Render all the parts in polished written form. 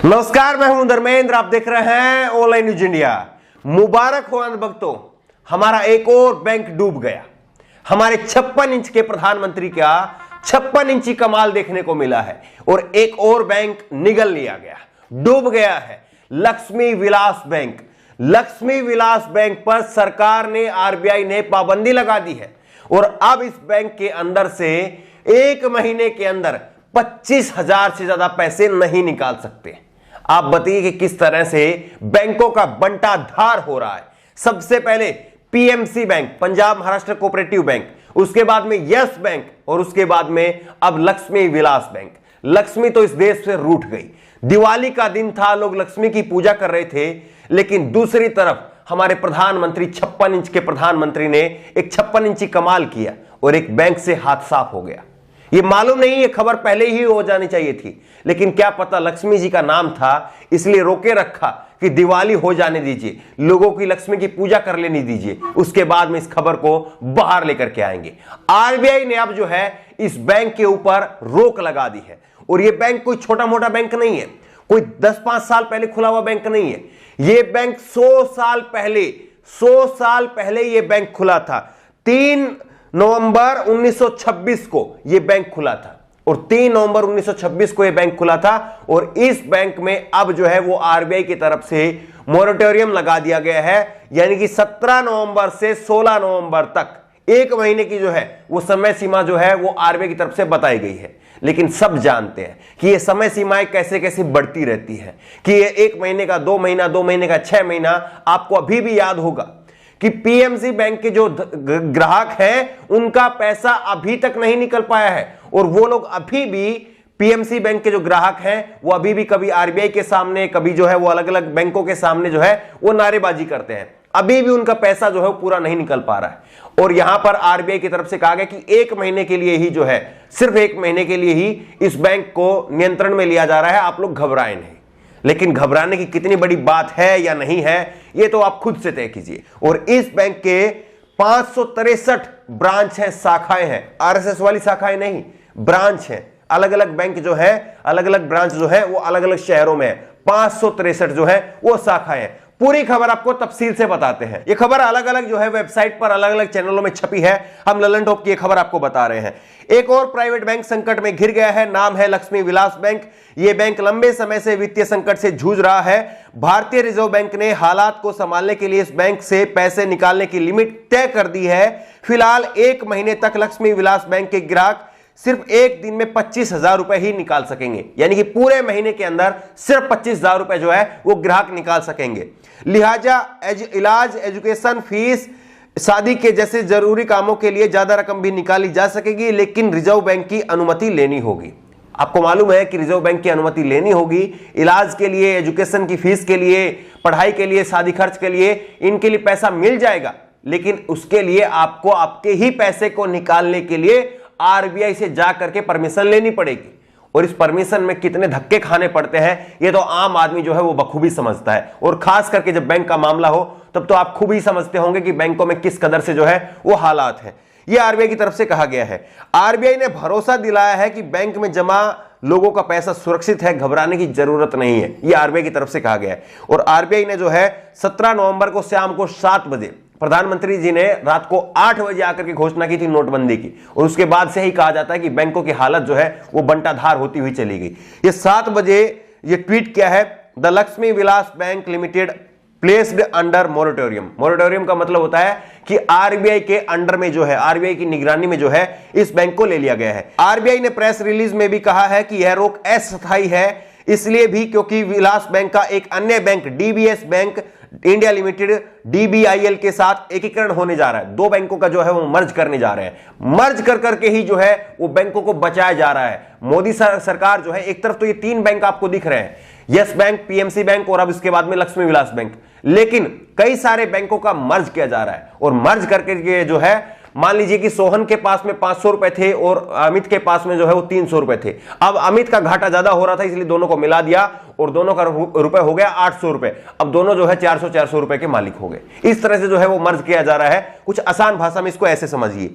नमस्कार, मैं हूं धर्मेंद्र। आप देख रहे हैं ऑनलाइन न्यूज इंडिया। मुबारक हो भक्तों, हमारा एक और बैंक डूब गया। हमारे 56 इंच के प्रधानमंत्री का 56 इंची कमाल देखने को मिला है और एक और बैंक निगल लिया गया, डूब गया है। लक्ष्मी विलास बैंक। लक्ष्मी विलास बैंक पर सरकार ने, आरबीआई ने पाबंदी लगा दी है और अब इस बैंक के अंदर से एक महीने के अंदर 25,000 से ज्यादा पैसे नहीं निकाल सकते। आप बताइए कि किस तरह से बैंकों का बंटाधार हो रहा है। सबसे पहले PMC bank, Punjab Maharashtra cooperative bank, उसके बाद में यस बैंक और उसके बाद में अब लक्ष्मी विलास बैंक। लक्ष्मी तो इस देश से रूठ गई। दिवाली का दिन था, लोग लक्ष्मी की पूजा कर रहे थे, लेकिन दूसरी तरफ हमारे प्रधानमंत्री 56 इंच के प्रधानमंत्री ने एक 56 इंची कमाल किया और एक बैंक से हाथ साफ हो गया। ये मालूम नहीं, ये खबर पहले ही हो जानी चाहिए थी, लेकिन क्या पता लक्ष्मी जी का नाम था इसलिए रोके रखा कि दिवाली हो जाने दीजिए, लोगों की लक्ष्मी की पूजा कर लेने दीजिए, उसके बाद में इस खबर को बाहर लेकर के आएंगे। आरबीआई ने अब जो है इस बैंक के ऊपर रोक लगा दी है और ये बैंक कोई छोटा मोटा बैंक नहीं है, कोई 10-5 साल पहले खुला हुआ बैंक नहीं है। ये बैंक 100 साल पहले ये बैंक खुला था। 3 नवंबर 1926 को यह बैंक खुला था और 3 नवंबर 1926 को यह बैंक खुला था और इस बैंक में अब जो है वो आरबीआई की तरफ से मॉरेटोरियम लगा दिया गया है, यानी कि 17 नवंबर से 16 नवंबर तक एक महीने की जो है वो समय सीमा जो है वो आरबीआई की तरफ से बताई गई है। लेकिन सब जानते हैं कि ये समय सीमाएं कैसे कैसे बढ़ती रहती है, कि ये 1 महीने का, 2 महीना, 2 महीने का, 6 महीना। आपको अभी भी याद होगा कि पीएमसी बैंक के जो ग्राहक हैं उनका पैसा अभी तक नहीं निकल पाया है और वो लोग अभी भी, पीएमसी बैंक के जो ग्राहक हैं वो अभी भी कभी आरबीआई के सामने, कभी जो है वो अलग अलग बैंकों के सामने जो है वो नारेबाजी करते हैं। अभी भी उनका पैसा जो है वो पूरा नहीं निकल पा रहा है और यहां पर आरबीआई की तरफ से कहा गया कि 1 महीने के लिए ही जो है, सिर्फ 1 महीने के लिए ही इस बैंक को नियंत्रण में लिया जा रहा है। आप लोग घबराएं नहीं, लेकिन घबराने की कितनी बड़ी बात है या नहीं है ये तो आप खुद से तय कीजिए। और इस बैंक के 563 ब्रांच हैं, शाखाएं हैं, आरएसएस वाली शाखाएं नहीं, ब्रांच हैं। अलग अलग बैंक जो है, अलग अलग ब्रांच जो है वो अलग अलग शहरों में है। 563 जो है वो शाखाएं हैं। पूरी खबर आपको तफसील से बताते हैं। ये खबर अलग अलग जो है वेबसाइट पर, अलग अलग चैनलों में छपी है। हम ललन टॉप की ये खबर आपको बता रहे हैं। एक और प्राइवेट बैंक संकट में घिर गया है, नाम है लक्ष्मी विलास बैंक। यह बैंक लंबे समय से वित्तीय संकट से जूझ रहा है। भारतीय रिजर्व बैंक ने हालात को संभालने के लिए इस बैंक से पैसे निकालने की लिमिट तय कर दी है। फिलहाल 1 महीने तक लक्ष्मी विलास बैंक के ग्राहक सिर्फ एक दिन में 25,000 रुपए ही निकाल सकेंगे, यानी कि पूरे महीने के अंदर सिर्फ 25,000 रुपए जो है वो ग्राहक निकाल सकेंगे। लिहाजा इलाज, एजुकेशन फीस, शादी के जैसे जरूरी कामों के लिए ज्यादा रकम भी निकाली जा सकेगी, लेकिन रिजर्व बैंक की अनुमति लेनी होगी। आपको मालूम है कि रिजर्व बैंक की अनुमति लेनी होगी इलाज के लिए, एजुकेशन की फीस के लिए, पढ़ाई के लिए, शादी खर्च के लिए, इनके लिए पैसा मिल जाएगा, लेकिन उसके लिए आपको आपके ही पैसे को निकालने के लिए आरबीआई से जाकर के परमिशन लेनी पड़ेगी। और इस परमिशन में कितने धक्के खाने पड़ते हैं ये तो आम आदमी जो है वो बखूबी समझता है। और खास करके जब बैंक का मामला हो तब तो आप खूब ही समझते होंगे कि बैंकों में किस कदर से जो है वो हालात हैं। ये आरबीआई की तरफ से कहा गया है। आरबीआई ने भरोसा दिलाया है कि बैंक में जमा लोगों का पैसा सुरक्षित है, घबराने की जरूरत नहीं है। ये आरबीआई की तरफ से कहा गया है। और आरबीआई ने जो है 17 नवंबर को शाम को 7 बजे, प्रधानमंत्री जी ने रात को 8 बजे आकर के घोषणा की थी नोटबंदी की, और उसके बाद से ही कहा जाता है कि बैंकों की हालत जो है वो बंटाधार होती हुई चली गई। ये 7 बजे ये ट्वीट किया है, the Lakshmi Vilas bank limited placed under moratorium. Moratorium का मतलब होता है कि आरबीआई के अंडर में जो है, आरबीआई की निगरानी में जो है इस बैंक को ले लिया गया है। आरबीआई ने प्रेस रिलीज में भी कहा है कि यह रोक अस्थायी है, इसलिए भी क्योंकि विलास बैंक का एक अन्य bank DBS Bank India Limited DBIL के साथ एकीकरण होने जा रहा है। 2 बैंकों का जो है वो मर्ज करने जा रहे हैं। मर्ज कर करके ही जो है वो बैंकों को बचाया जा रहा है। मोदी सरकार जो है, एक तरफ तो ये 3 बैंक आपको दिख रहे हैं, यस बैंक, पीएमसी बैंक और अब इसके बाद में लक्ष्मी विलास बैंक, लेकिन कई सारे बैंकों का मर्ज किया जा रहा है। और मर्ज करके जो है, मान लीजिए कि सोहन के पास में 500 रुपए थे और अमित के पास में जो है वो 300 रुपए थे। अब अमित का घाटा ज्यादा हो रहा था इसलिए दोनों को मिला दिया और दोनों का रुपए हो गया 800 रुपए। अब दोनों जो है 400 रुपए के मालिक हो गए। इस तरह से जो है वो मर्ज किया जा रहा है। कुछ आसान भाषा में इसको ऐसे समझिए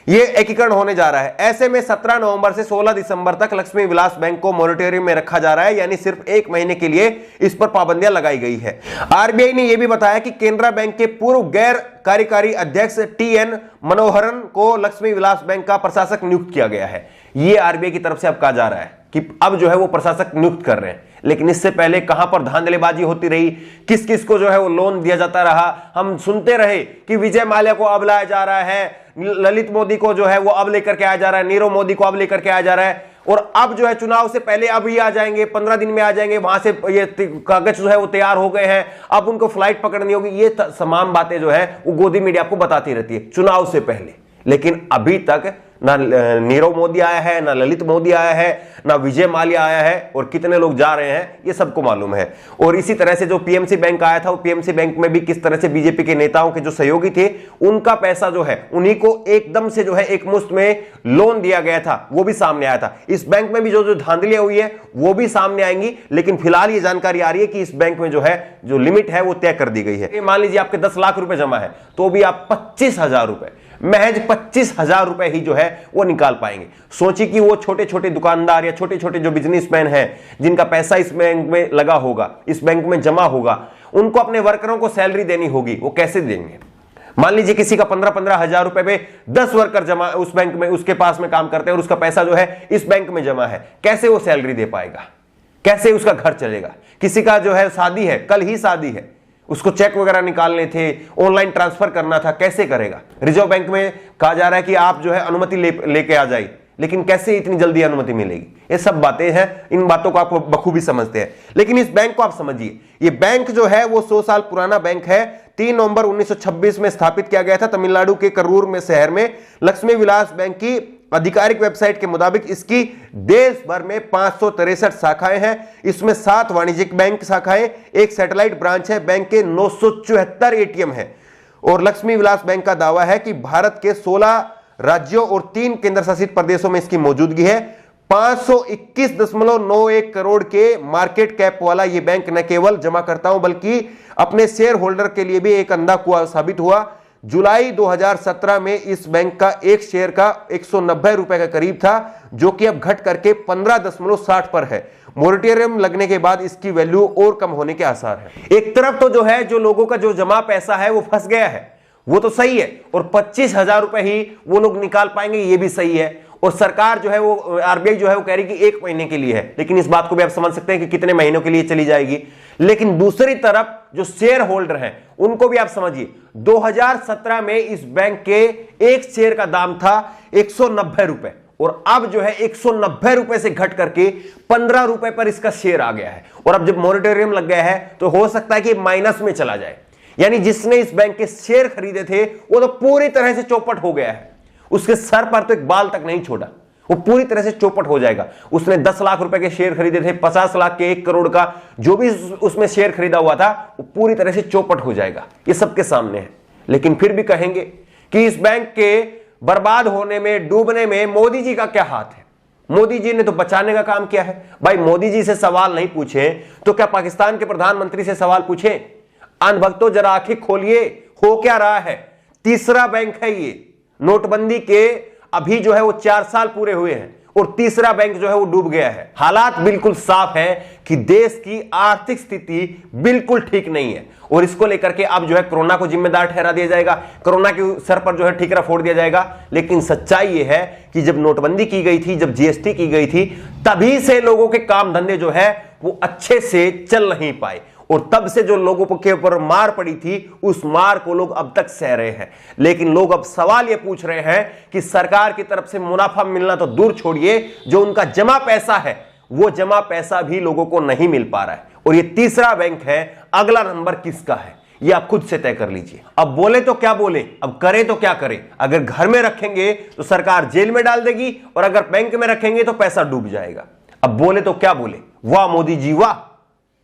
ये एकीकरण होने जा रहा है। ऐसे में 17 नवंबर से 16 दिसंबर तक लक्ष्मी विलास बैंक को मॉनिटरिंग में रखा जा रहा है, यानी सिर्फ 1 महीने के लिए इस पर पाबंदियां लगाई गई है। आरबीआई ने यह भी बताया कि केनरा बैंक के पूर्व गैर कार्यकारी अध्यक्ष टीएन मनोहरन को लक्ष्मी विलास बैंक का प्रशासक नियुक्त किया गया है। यह आरबीआई की तरफ से अब कहा जा रहा है कि अब जो है वो प्रशासक नियुक्त कर रहे हैं, लेकिन इससे पहले कहां पर धांधलेबाजी होती रही, किस किस को जो है वो लोन दिया जाता रहा। हम सुनते रहे कि विजय माल्या को अब लाया जा रहा है, ललित मोदी को जो है वो अब लेकर के आया जा रहा है, नीरव मोदी को अब लेकर के आया जा रहा है, और अब जो है चुनाव से पहले अब ये आ जाएंगे, 15 दिन में आ जाएंगे, वहां से ये कागज जो है वो तैयार हो गए हैं, अब उनको फ्लाइट पकड़नी होगी। ये तमाम बातें जो है वो गोदी मीडिया आपको बताती रहती है चुनाव से पहले, लेकिन अभी तक ना नीरव मोदी आया है, ना ललित मोदी आया है, ना विजय माल्या आया है, और कितने लोग जा रहे हैं ये सबको मालूम है। और इसी तरह से जो पीएमसी बैंक आया था, वो पीएमसी बैंक में भी किस तरह से बीजेपी के नेताओं के जो सहयोगी थे उनका पैसा जो है उन्हीं को एकदम से जो है एक मुश्त में लोन दिया गया था, वो भी सामने आया था। इस बैंक में भी जो धांधलियां हुई है वो भी सामने आएंगी, लेकिन फिलहाल ये जानकारी आ रही है कि इस बैंक में जो है जो लिमिट है वो तय कर दी गई है। मान लीजिए आपके 10 लाख रुपए जमा है तो भी आप 25,000 रुपए, महज 25,000 रुपए ही जो है वो निकाल पाएंगे। सोचिए कि वो छोटे छोटे दुकानदार या छोटे छोटे जो बिजनेसमैन हैं जिनका पैसा इस बैंक में लगा होगा, इस बैंक में जमा होगा, उनको अपने वर्करों को सैलरी देनी होगी, वो कैसे देंगे? मान लीजिए किसी का 15-15,000 रुपए में 10 वर्कर जमा उस बैंक में उसके पास में काम करते हैं और उसका पैसा जो है इस बैंक में जमा है, कैसे वो सैलरी दे पाएगा? कैसे उसका घर चलेगा? किसी का जो है शादी है, कल ही शादी है, उसको चेक वगैरह निकालने थे, ऑनलाइन ट्रांसफर करना था, कैसे करेगा? रिजर्व बैंक में कहा जा रहा है कि आप जो है अनुमति लेके आ जाइए, लेकिन कैसे इतनी जल्दी अनुमति मिलेगी? ये सब बातें हैं, इन बातों को आप बखूबी समझते हैं। लेकिन इस बैंक को आप समझिए, ये बैंक जो है वो 100 साल पुराना बैंक है। 3 नवंबर 1926 में स्थापित किया गया था तमिलनाडु के करूर में शहर में। लक्ष्मी विलास बैंक की आधिकारिक वेबसाइट के मुताबिक इसकी देश भर में 563 शाखाएं हैं। इसमें 7 वाणिज्यिक बैंक शाखाएं, एक सैटेलाइट ब्रांच है। बैंक के 974 एटीएम है। और लक्ष्मी विलास बैंक का दावा है कि भारत के 16 राज्यों और 3 केंद्र शासित प्रदेशों में इसकी मौजूदगी है। 521.91 करोड़ के मार्केट कैप वाला यह बैंक न केवल जमाकर्ताओं बल्कि अपने शेयर होल्डर के लिए भी एक अंधा कुआं साबित हुआ। जुलाई 2017 में इस बैंक का एक शेयर का 190 रुपए का करीब था, जो कि अब घट करके 15.60 पर है। मोरेटोरियम लगने के बाद इसकी वैल्यू और कम होने के आसार है। एक तरफ तो जो है जो लोगों का जो जमा पैसा है वो फंस गया है, वो तो सही है, और 25,000 रुपए ही वो लोग निकाल पाएंगे, ये भी सही है। और सरकार जो है वो आरबीआई जो है वो कह रही कि 1 महीने के लिए है, लेकिन इस बात को भी आप समझ सकते हैं कि कितने महीनों के लिए चली जाएगी। लेकिन दूसरी तरफ जो शेयर होल्डर हैं उनको भी आप समझिए, 2017 में इस बैंक के एक शेयर का दाम था 190 रुपए, और अब जो है 190 रुपए से घट करके 15 रुपए पर इसका शेयर आ गया है। और अब जब मॉनिटरियम लग गया है तो हो सकता है कि माइनस में चला जाए, यानी जिसने इस बैंक के शेयर खरीदे थे वो तो पूरी तरह से चौपट हो गया है। उसके सर पर तो एक बाल तक नहीं छोड़ा, वो पूरी तरह से चौपट हो जाएगा। उसने 10 लाख रुपए के शेयर खरीदे थे, 50 लाख के, 1 करोड़ का जो भी उसमें शेयर खरीदा हुआ था वो पूरी तरह से चौपट हो जाएगा। ये सबके सामने है। लेकिन फिर भी कहेंगे कि इस बैंक के बर्बाद होने में, डूबने में मोदी जी का क्या हाथ है? मोदी जी ने तो बचाने का काम किया है। भाई मोदी जी से सवाल नहीं पूछे तो क्या पाकिस्तान के प्रधानमंत्री से सवाल पूछे? अनभक्तों जरा आंखें खोलिए, हो क्या रहा है? तीसरा बैंक है ये। नोटबंदी के अभी जो है वो 4 साल पूरे हुए हैं और तीसरा बैंक जो है वो डूब गया है। हालात बिल्कुल साफ है कि देश की आर्थिक स्थिति बिल्कुल ठीक नहीं है, और इसको लेकर के अब जो है कोरोना को जिम्मेदार ठहरा दिया जाएगा, कोरोना के सर पर जो है ठीकरा फोड़ दिया जाएगा। लेकिन सच्चाई ये है कि जब नोटबंदी की गई थी, जब जीएसटी की गई थी, तभी से लोगों के काम धंधे जो है वो अच्छे से चल नहीं पाए, और तब से जो लोगों के ऊपर मार पड़ी थी उस मार को लोग अब तक सह रहे हैं। लेकिन लोग अब सवाल ये पूछ रहे हैं कि सरकार की तरफ से मुनाफा मिलना तो दूर छोड़िए, जो उनका जमा पैसा है वो जमा पैसा भी लोगों को नहीं मिल पा रहा है। और ये तीसरा बैंक है, अगला नंबर किसका है ये आप खुद से तय कर लीजिए। अब बोले तो क्या बोले, अब करे तो क्या करे। अगर घर में रखेंगे तो सरकार जेल में डाल देगी, और अगर बैंक में रखेंगे तो पैसा डूब जाएगा। अब बोले तो क्या बोले। वाह मोदी जी वाह।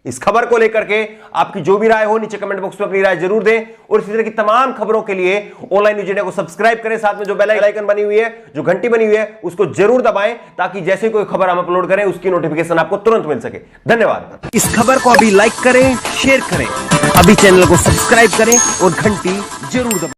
इस खबर को लेकर के आपकी जो भी राय हो नीचे कमेंट बॉक्स में अपनी राय जरूर दें, और इसी तरह की तमाम खबरों के लिए ऑनलाइन न्यूज इंडिया को सब्सक्राइब करें। साथ में जो बेल आइकन बनी हुई है, जो घंटी बनी हुई है, उसको जरूर दबाएं, ताकि जैसे कोई खबर हम अपलोड करें उसकी नोटिफिकेशन आपको तुरंत मिल सके। धन्यवाद। इस खबर को अभी लाइक करें, शेयर करें, अभी चैनल को सब्सक्राइब करें और घंटी जरूर दबाएं।